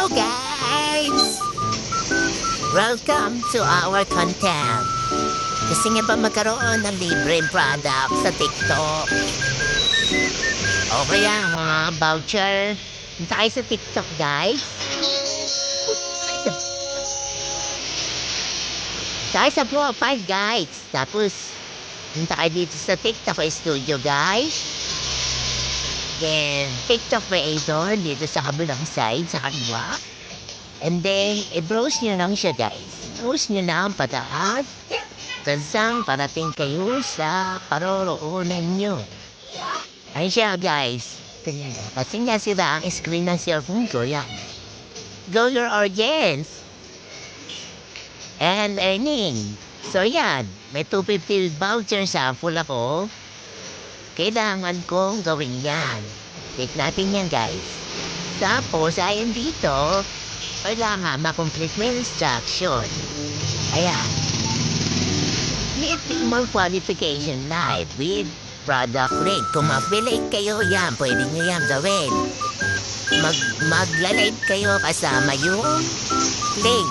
Hello guys! Welcome to our content. Gusto niya ba magkaroon ng libreng product sa TikTok? O kaya mga voucher? Punta kayo sa TikTok guys. Tayo sa profile guys. Tapos, punta kayo dito sa TikTok studio guys. Then, TikTok creator dito sa kabilang side, sa kaliwa. And then, i-browse nyo lang siya guys. Browse nyo lang pataas. Tansang parating kayo sa paroroonan nyo. Ayun siya guys. Kasi nga sila ang screen ng cellphone ko. Yan. Go your audience. And earning. So yan. May 250 voucher sample ako. Kailangan kong gawin yan. Take natin yan guys. Tapos, ayon dito, kailangan makomplete mo yung instruction. Ayan. Meet more qualification live with product link. Kung ma-affiliate kayo, yan, pwede nyo yan gawin. Magla-live kayo kasama yung link.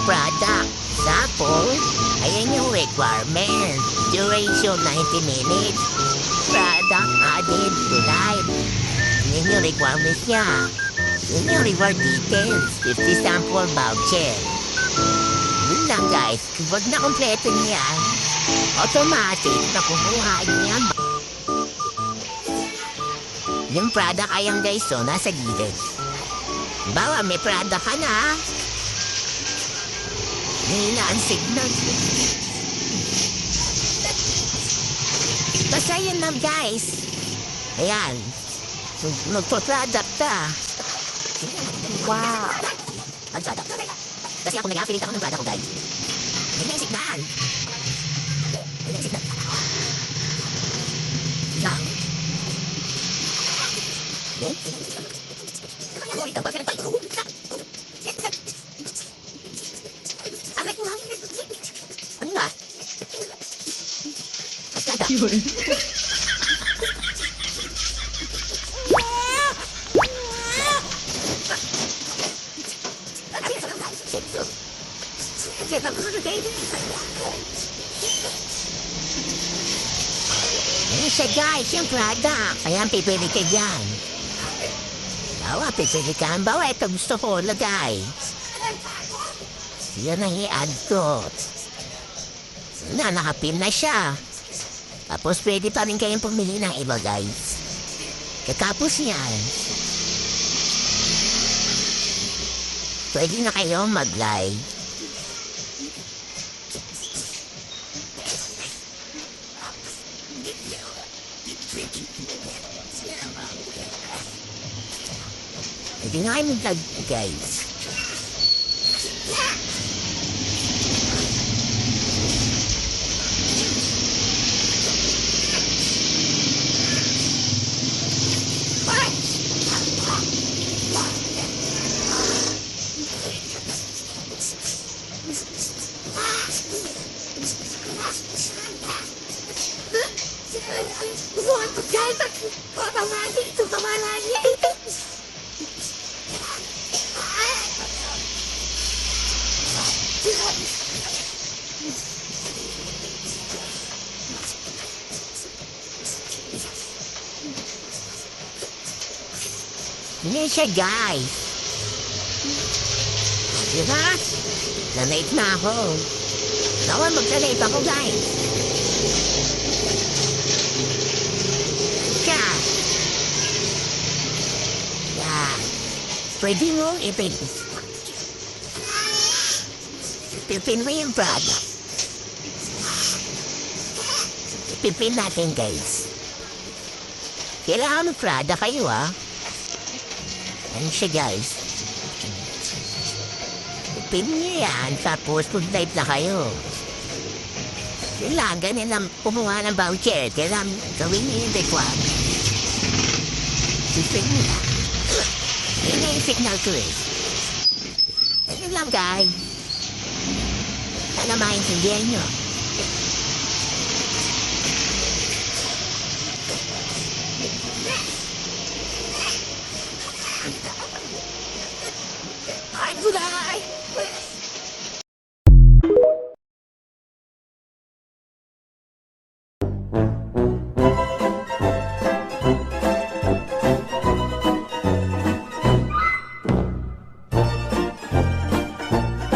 Product. Tapos, ayan yung requirement. Duration 90 minutes. Product added to live. Yun yung requirements niya. Yun yung reward details. 50 sample voucher. Yun lang guys. Pag na-kompleto niya, automatic na kumuha niya. Yung product ayan guys, so nasa gilid. Bawa may product ka na. Hina ang signal. Basta yun lang guys. Ayan. Magpo-product ka. Wow. Kasi ako nag-affiliate ako ng product ko guys. Hindi na yung signal. Hindi na yung signal. Lang. Wait, ang bagay ng tayo. Ano na? Yun. Siya guys, yung product. Ayan, pipili ka dyan. Bawa, pipili ka. Bawa, ito gusto ko lagay. Yan ang i-add ko. Nakapin na siya. Tapos pwede pa rin kayong pumili ng iba guys. Katapos yan, pwede na kayong mag-live. Pwede na kayo mag-live guys. Hindi siya guys. Diba? Na-late na ako. Nawa magsa-late ako guys. Siya. Yan. Pwede mo pipin mo yung product. Pipin natin guys. Kailangan mo product kayo ah. Yan siya guys. Pipin niyo yan. Tapos mag-live na kayo. Kailangan nilang kumuha ng voucher. Kailangan gawin niyo yung requirement. Pipin niyo lang. Yan na yung signal ko eh. Yan lang guys. Sana maintindihan nyo. Tunay!